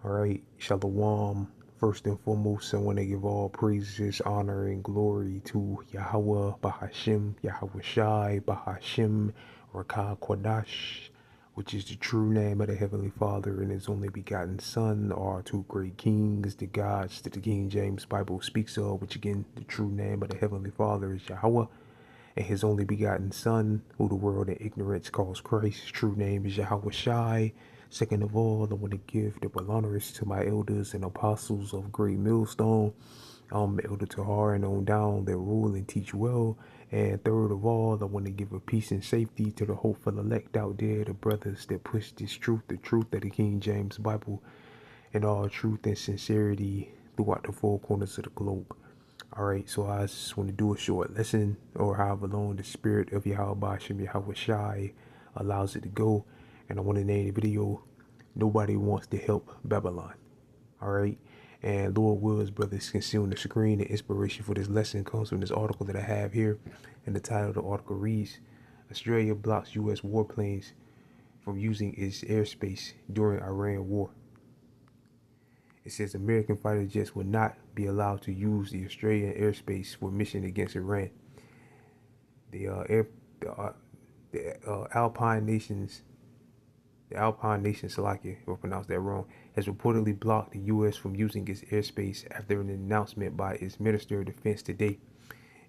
All right, Shalom. First and foremost, I want to give all praises, honor, and glory to Yahweh, Bahashim, Yahweh Shai, Bahashim, Rakah Kwadash, which is the true name of the Heavenly Father and His only begotten Son, our two great kings, the gods that the King James Bible speaks of, which again, the true name of the Heavenly Father is Yahweh, and His only begotten Son, who the world in ignorance calls Christ. His true name is Yahweh Shai. Second of all, I want to give double honors to my elders and apostles of Great Millstone, Elder Tahar and on down that rule and teach well. And third of all, I want to give a peace and safety to the hopeful elect out there, the brothers that push this truth, the truth of the King James Bible, and all truth and sincerity throughout the four corners of the globe. All right, so I just want to do a short lesson, or however long the spirit of Yahweh Bashem Yahweh Shai allows it to go. And I want to name the video, Nobody Wants to Help Babylon. All right, and Lord Wills, brothers, can see on the screen the inspiration for this lesson comes from this article that I have here. And the title of the article reads, Australia blocks U.S. warplanes from using its airspace during Iran war. It says American fighter jets will not be allowed to use the Australian airspace for mission against Iran. The Alpine nations, Slovakia, if I pronounced that wrong, has reportedly blocked the U.S. from using its airspace after an announcement by its Minister of Defense today.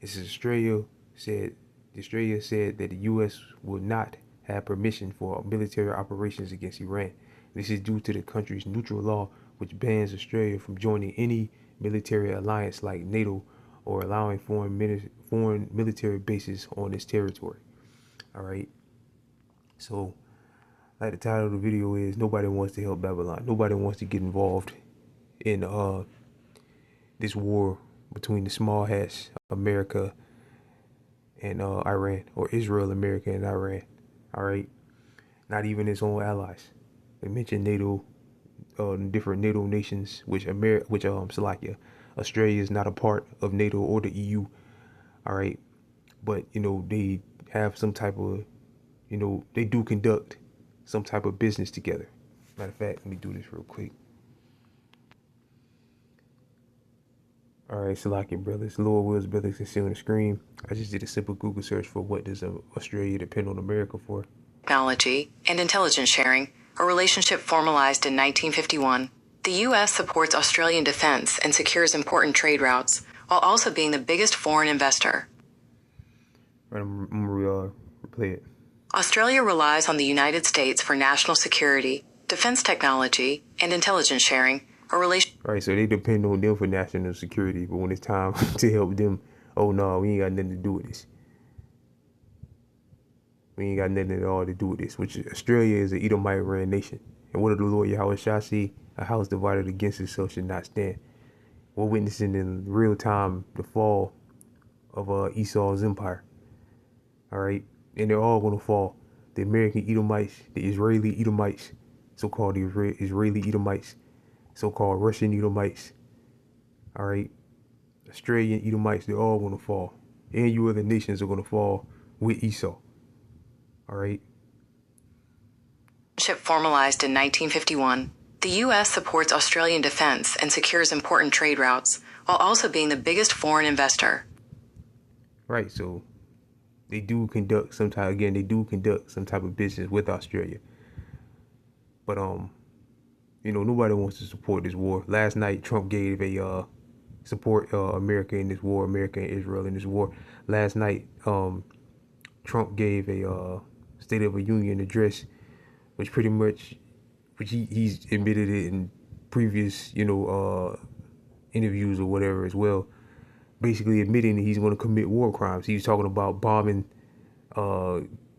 It says Australia said that the U.S. will not have permission for military operations against Iran. This is due to the country's neutral law, which bans Australia from joining any military alliance like NATO or allowing foreign military bases on its territory. All right. So, like the title of the video is, nobody wants to help Babylon. Nobody wants to get involved in this war between the small hats, America and Iran, or Israel, America, and Iran. All right. Not even its own allies. They mentioned NATO, different NATO nations, which Slovakia, Australia is not a part of NATO or the EU. All right, but they have some type of, they do conduct some type of business together. Matter of fact, let me do this real quick. All right, Slovakian brothers, Lord Wills brothers can see on the screen. I just did a simple Google search for what does Australia depend on America for. Technology and intelligence sharing, a relationship formalized in 1951. The U.S. supports Australian defense and secures important trade routes, while also being the biggest foreign investor. Right, I'm gonna replay it. Australia relies on the United States for national security, defense technology, and intelligence sharing, a relation. All right, so they depend on them for national security, but when it's time to help them, oh no, we ain't got nothing to do with this. We ain't got nothing at all to do with this, which Australia is an Edomite ran nation. And what did the Lord Yahweh Shai say? A house divided against itself should not stand. We're witnessing in real time the fall of Esau's empire. All right, and they're all going to fall. The American Edomites, the Israeli Edomites, so-called Israeli Edomites, so-called Russian Edomites. All right, Australian Edomites, they're all going to fall. And you other nations are going to fall with Esau. All right. Formalized in 1951. The U.S. supports Australian defense and secures important trade routes, while also being the biggest foreign investor. Right, so they do conduct some type of business with Australia. But nobody wants to support this war. Last night Trump gave a support America in this war, America and Israel in this war. Last night Trump gave a State of a Union address, which he's admitted it in previous interviews or whatever as well, basically admitting that he's going to commit war crimes. He was talking about bombing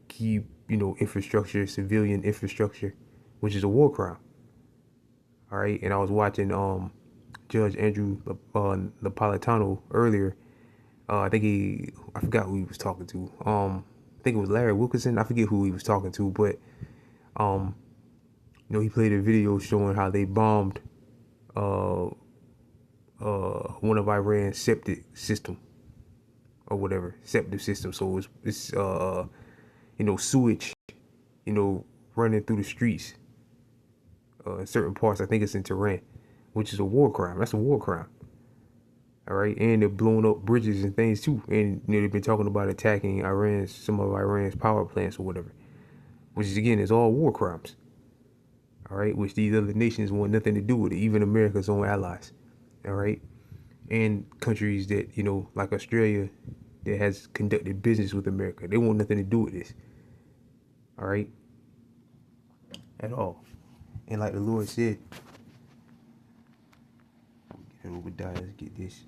key infrastructure, civilian infrastructure, which is a war crime. All right, and I was watching Judge Andrew Napolitano earlier. I forgot who he was talking to. I think it was Larry Wilkerson. I forget who he was talking to, but he played a video showing how they bombed one of Iran's septic system or whatever, septic system. So it's sewage, running through the streets in certain parts. I think it's in Tehran, which is a war crime. That's a war crime. All right, and they're blowing up bridges and things too. And they've been talking about attacking some of Iran's power plants or whatever, which is again is all war crimes. All right, which these other nations want nothing to do with it, even America's own allies. All right, and countries that like Australia, that has conducted business with America, they want nothing to do with this. All right, at all. And like the Lord said, Obadiah, let's get this.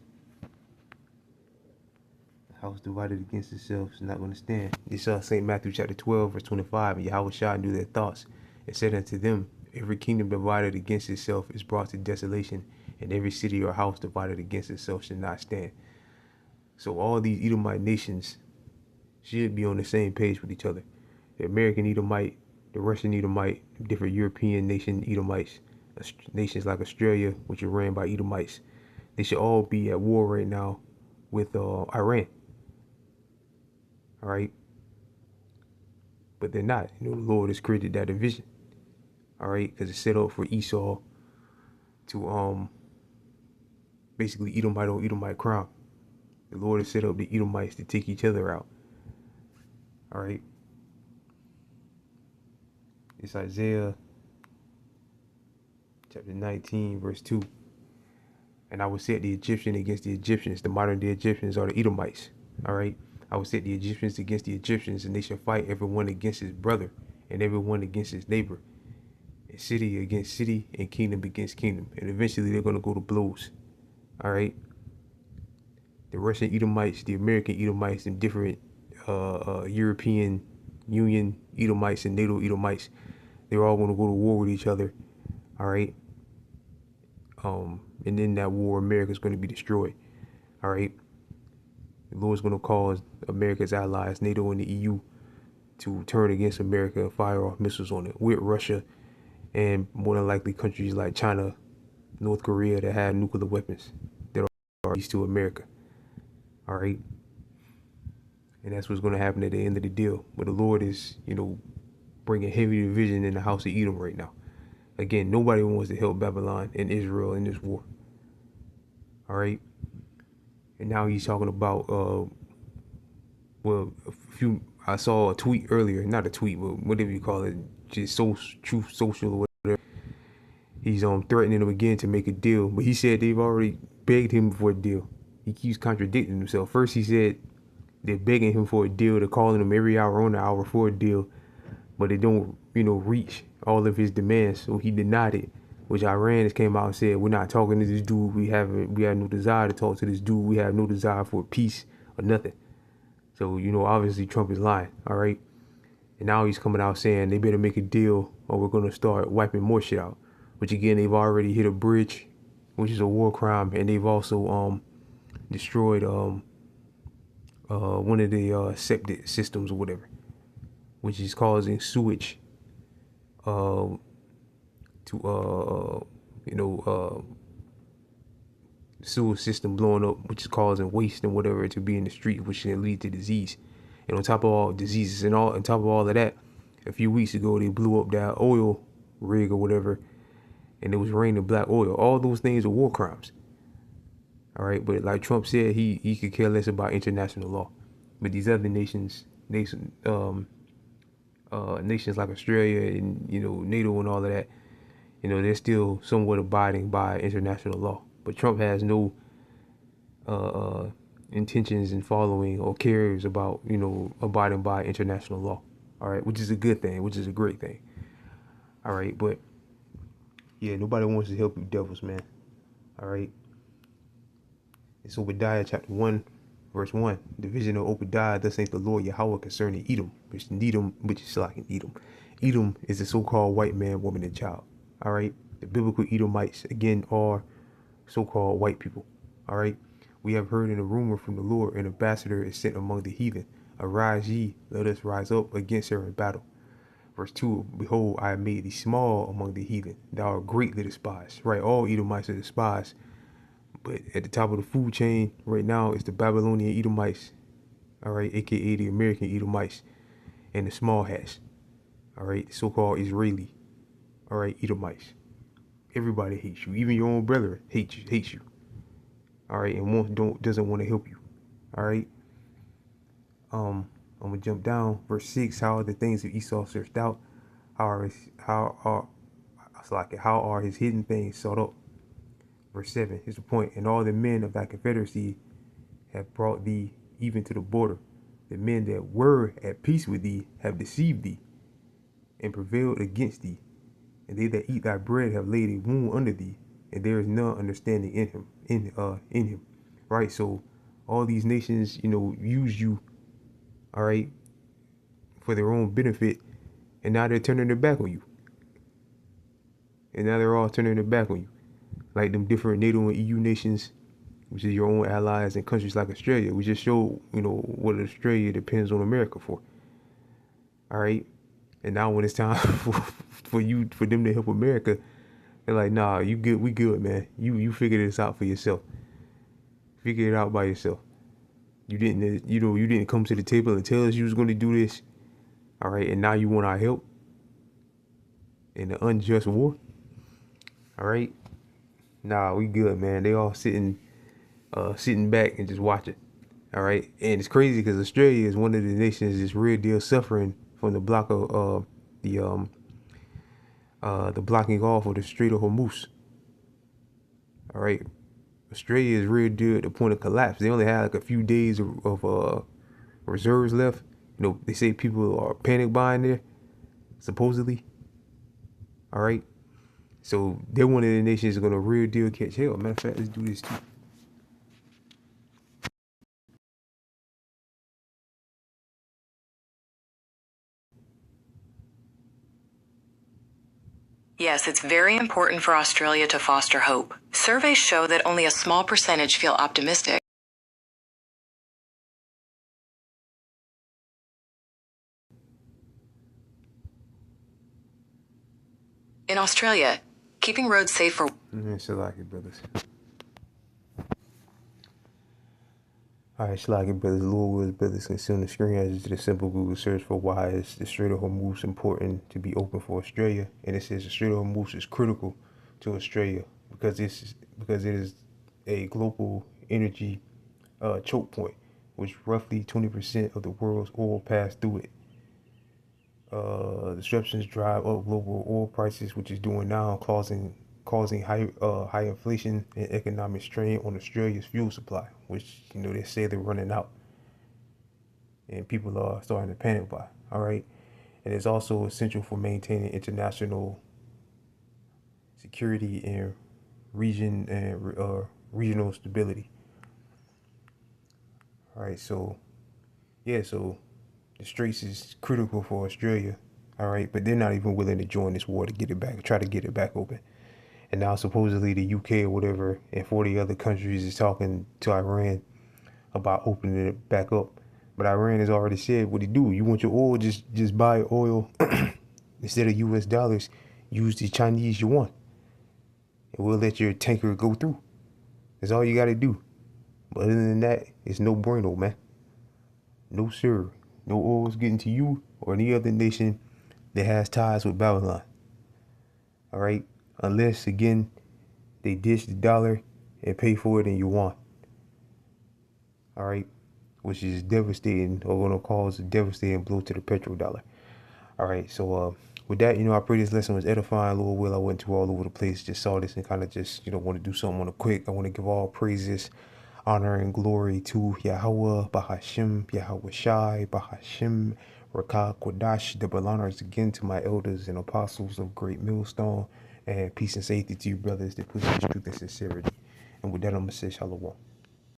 The house divided against itself is not going to stand. This St. Matthew chapter 12, verse 25. And Yahweh Shah knew their thoughts and said unto them, every kingdom divided against itself is brought to desolation, and every city or house divided against itself shall not stand. So all these Edomite nations should be on the same page with each other. The American Edomite, the Russian Edomite, different European nation Edomites, nations like Australia, which are ran by Edomites, they should all be at war right now with Iran. All right, but they're not. The Lord has created that division. All right, because it's set up for Esau to basically Edomite on Edomite crown. The Lord has set up the Edomites to take each other out. All right, it's Isaiah chapter 19, verse 2. And I will set the Egyptian against the Egyptians. The modern day Egyptians are the Edomites. All right, I will set the Egyptians against the Egyptians, and they shall fight everyone against his brother, and everyone against his neighbor, and city against city, and kingdom against kingdom. And eventually they're going to go to blows. All right, the Russian Edomites, the American Edomites, and different European Union Edomites and NATO Edomites, they're all going to go to war with each other. All right, and in that war, America's going to be destroyed. All right, the Lord's going to cause America's allies, NATO and the EU, to turn against America and fire off missiles on it, with Russia and more than likely countries like China, North Korea, that have nuclear weapons that are east to America. All right, and that's what's going to happen at the end of the deal. But the Lord is, bringing heavy division in the house of Edom right now. Again, nobody wants to help Babylon and Israel in this war. All right, and now he's talking about I saw a tweet earlier, not a tweet, but whatever you call it, just truth social or whatever. He's threatening them again to make a deal, but he said they've already begged him for a deal. He keeps contradicting himself. First he said they're begging him for a deal, they're calling him every hour on the hour for a deal, but they don't, reach all of his demands. So he denied it, which Iran has came out and said, we're not talking to this dude. We have no desire to talk to this dude. We have no desire for peace or nothing. So, obviously Trump is lying. All right. And now he's coming out saying they better make a deal or we're going to start wiping more shit out, which again, they've already hit a bridge, which is a war crime. And they've also destroyed one of the septic systems or whatever, which is causing sewage sewer system blowing up, which is causing waste and whatever to be in the street, which can lead to disease. And on top of all diseases and on top of all of that, a few weeks ago they blew up that oil rig or whatever, and it was raining black oil. All those things are war crimes. All right, but like Trump said, he could care less about international law. But these other nations like Australia and NATO and all of that, they're still somewhat abiding by international law. But Trump has no intentions in following or cares about abiding by international law. All right, which is a good thing, which is a great thing. All right, but yeah, nobody wants to help you devils, man. All right. It's Obadiah chapter 1, verse 1. The vision of Obadiah, thus saith the Lord Yahweh concerning Edom, which is like Edom. Edom is a so-called white man, woman, and child. All right. The biblical Edomites, again, are so-called white people. All right. We have heard in a rumor from the Lord, an ambassador is sent among the heathen. Arise ye, let us rise up against her in battle. Verse 2, behold, I have made thee small among the heathen. Thou art greatly despised. Right, all Edomites are despised. But at the top of the food chain right now is the Babylonian Edomites. All right, a.k.a. the American Edomites and the small hats. All right, so-called Israeli. All right, Edomites. Everybody hates you. Even your own brother hates you. All right, and doesn't want to help you. All right. I'm gonna jump down. Verse 6. How are the things that Esau searched out? How are his hidden things sought up? Verse 7. Here's the point. And all the men of thy confederacy have brought thee even to the border. The men that were at peace with thee have deceived thee and prevailed against thee. And they that eat thy bread have laid a wound under thee, and there is none understanding in him. Right? So all these nations, use you, all right, for their own benefit, and now they're turning their back on you. And now they're all turning their back on you. Like them different NATO and EU nations, which is your own allies, and countries like Australia. We just showed, what Australia depends on America for. All right. And now when it's time for them to help America, they're like, nah, you good, we good, man. You figure this out for yourself. Figure it out by yourself. You didn't come to the table and tell us you was going to do this. All right, and now you want our help in the unjust war. All right. Nah, we good, man. They all sitting back and just watching. All right. And it's crazy because Australia is one of the nations that's real deal suffering from the block of the blocking off of the Strait of Hormuz. All right. Australia is real deal at the point of collapse. They only had like a few days of reserves left. They say people are panic buying there, supposedly. All right. So they're one of the nations that's gonna real deal catch hell. Matter of fact, let's do this too. Yes, it's very important for Australia to foster hope. Surveys show that only a small percentage feel optimistic. In Australia, keeping roads safe for Shalaki brothers. Alright, Shalaki brothers, Lord Wills brothers can see on the screen as you did a simple Google search for why is the Strait of Hormuz important to be open for Australia. And it says the Strait of Hormuz is critical to Australia because it is a global energy choke point, which roughly 20% of the world's oil pass through it. Disruptions drive up global oil prices, which is doing now, causing high inflation and economic strain on Australia's fuel supply, which they say they're running out, and people are starting to panic buy. All right, and it's also essential for maintaining international security and regional stability. All right, so the Straits is critical for Australia, all right, but they're not even willing to join this war to try to get it back open. And now supposedly the UK or whatever and 40 other countries is talking to Iran about opening it back up. But Iran has already said what they do. You want your oil, just buy oil instead of US dollars, use the Chinese yuan. And we'll let your tanker go through. That's all you gotta do. But other than that, it's no bueno, man. No sir. No oil is getting to you or any other nation that has ties with Babylon. All right? Unless, again, they ditch the dollar and pay for it in yuan. All right? Which is devastating, or going to cause a devastating blow to the petrodollar. All right, so with that, I pray this lesson was edifying. Lord will, I went to all over the place, just saw this and kind of just, want to do something on a quick. I want to give all praises, honor, and glory to Yahweh, Bahashim, Yahweh Shai, Bahashim, Rakah, Kodash, double honors again to my elders and apostles of Great Millstone, and peace and safety to you brothers that push the truth and sincerity. And with that, I'm going to say shalom.